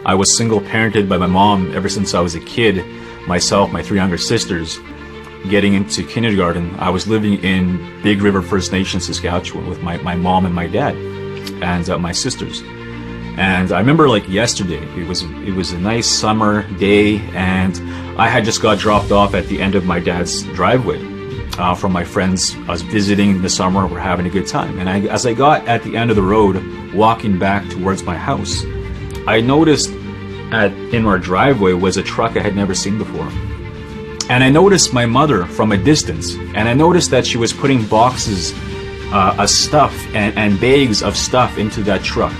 I was single parented by my mom ever since I was a kid. Myself, my 3 younger sisters, getting into kindergarten, I was living in Big River First Nation, Saskatchewan with my mom and my dad and my sisters. And I remember like yesterday, it was a nice summer day, and I had just got dropped off at the end of my dad's driveway from my friends. I was visiting in the summer, we're having a good time. And as I got at the end of the road, walking back towards my house, I noticed in our driveway was a truck I had never seen before. And I noticed my mother from a distance, and I noticed that she was putting boxes of stuff and bags of stuff into that truck.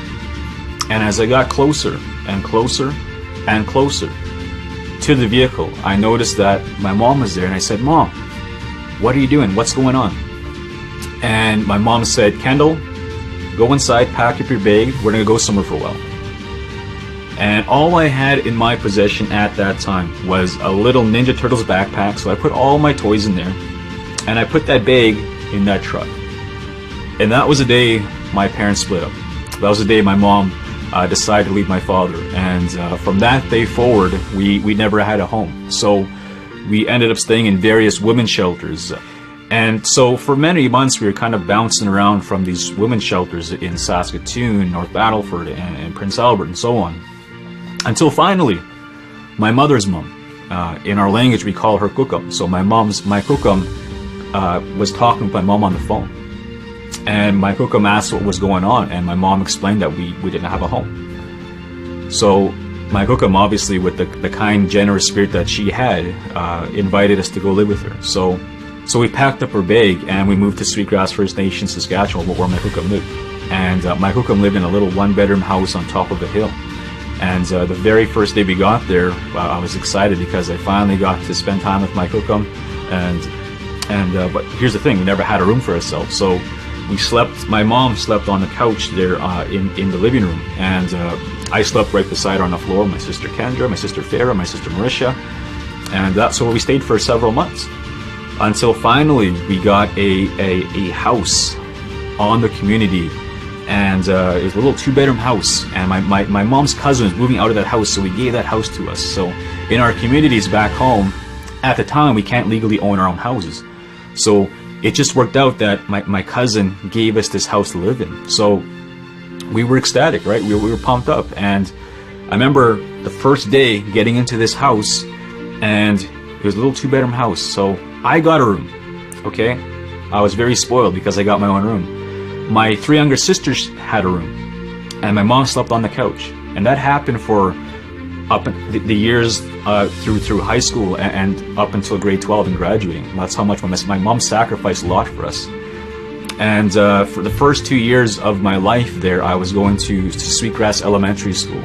And as I got closer and closer and closer to the vehicle, I noticed that my mom was there, and I said, "Mom, what are you doing? What's going on?" And my mom said, "Kendal, go inside, pack up your bag, we're gonna go somewhere for a while." And all I had in my possession at that time was a little Ninja Turtles backpack, so I put all my toys in there, and I put that bag in that truck. And that was the day my parents split up. That was the day my mom decided to leave my father, and from that day forward, we never had a home. So we ended up staying in various women's shelters. And so for many months, we were kind of bouncing around from these women's shelters in Saskatoon, North Battleford, and Prince Albert, and so on. Until finally, my mother's mom, in our language we call her kukam. So my kukam was talking with my mom on the phone. And my kukam asked what was going on, and my mom explained that we didn't have a home. So my kukam, obviously with the kind, generous spirit that she had, invited us to go live with her. So we packed up her bag and we moved to Sweetgrass First Nation, Saskatchewan, where my kukam lived. And my kukam lived in a little 1-bedroom house on top of a hill. And the very first day we got there, I was excited because I finally got to spend time with my kukam. But here's the thing, we never had a room for ourselves. So my mom slept on the couch there in the living room, and I slept right beside her on the floor, my sister Kendra, my sister Farah, my sister Marisha, and that's where we stayed for several months. Until finally we got a house on the community, and it was a little 2-bedroom house, and my mom's cousin was moving out of that house, so we gave that house to us. So in our communities back home, at the time, we can't legally own our own houses. So it just worked out that my cousin gave us this house to live in. So we were ecstatic, right? We were pumped up. And I remember the first day getting into this house, and it was a little 2-bedroom house. So I got a room, okay? I was very spoiled because I got my own room. My 3 younger sisters had a room, and my mom slept on the couch. And that happened for up the years through high school and up until grade 12 and graduating. That's how much my mom sacrificed a lot for us. And for the first 2 years of my life there, I was going to Sweetgrass Elementary School.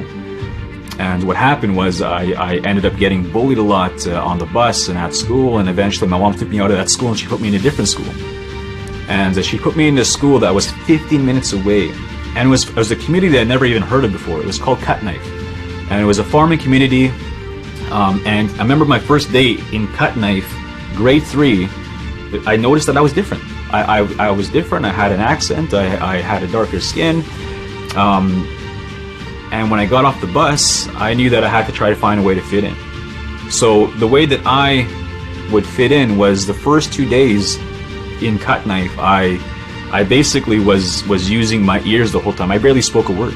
And what happened was I ended up getting bullied a lot on the bus and at school, and eventually my mom took me out of that school and she put me in a different school. And she put me in a school that was 15 minutes away. And it was a community that I'd never even heard of before. It was called Cut Knife. And it was a farming community. And I remember my first day in Cut Knife, grade 3, I noticed that I was different. I was different. I had an accent. I had a darker skin. And when I got off the bus, I knew that I had to try to find a way to fit in. So the way that I would fit in was the first 2 days in Cut Knife, I basically was using my ears the whole time. I barely spoke a word.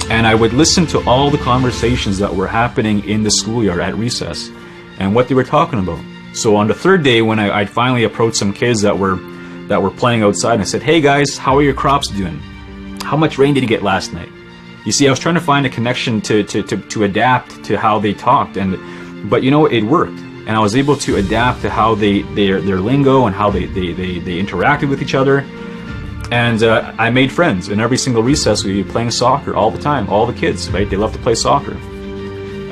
And I would listen to all the conversations that were happening in the schoolyard at recess and what they were talking about. So on the 3rd day, when I finally approached some kids that were playing outside, and I said, "Hey guys, how are your crops doing? How much rain did you get last night?" You see, I was trying to find a connection to adapt to how they talked, but you know, it worked. And I was able to adapt to how their lingo and how they interacted with each other. And I made friends. In every single recess, we'd be playing soccer all the time. All the kids, right? They loved to play soccer.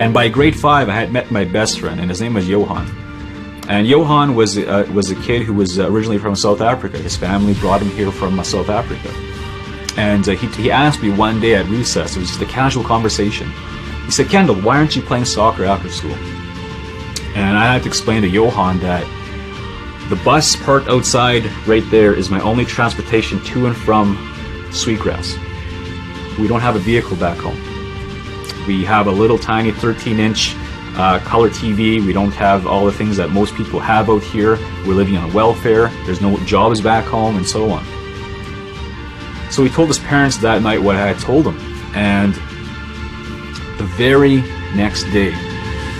And by grade 5, I had met my best friend, and his name was Johan. And Johan was a kid who was originally from South Africa. His family brought him here from South Africa. And he asked me one day at recess, it was just a casual conversation. He said, "Kendal, why aren't you playing soccer after school?" And I had to explain to Johan that the bus parked outside right there is my only transportation to and from Sweetgrass. We don't have a vehicle back home. We have a little tiny 13-inch color TV. We don't have all the things that most people have out here. We're living on welfare. There's no jobs back home, and so on. So he told his parents that night what I had told him, and the very next day,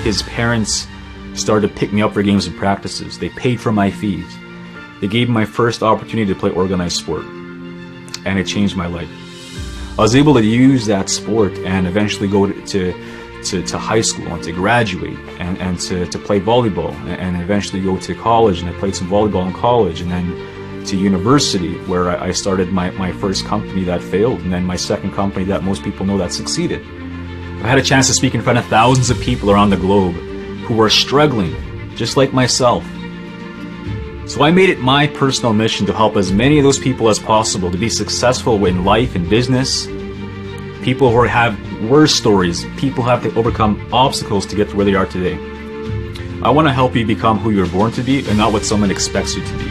his parents started to pick me up for games and practices. They paid for my fees. They gave me my first opportunity to play organized sport, and it changed my life. I was able to use that sport and eventually go to high school and to graduate and to play volleyball and eventually go to college, and I played some volleyball in college, and then to university where I started my first company that failed, and then my second company that most people know that succeeded. I had a chance to speak in front of thousands of people around the globe who were struggling just like myself. So I made it my personal mission to help as many of those people as possible to be successful in life and business. People who have worse stories, people who have to overcome obstacles to get to where they are today. I want to help you become who you're born to be and not what someone expects you to be.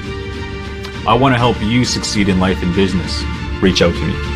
I want to help you succeed in life and business. Reach out to me.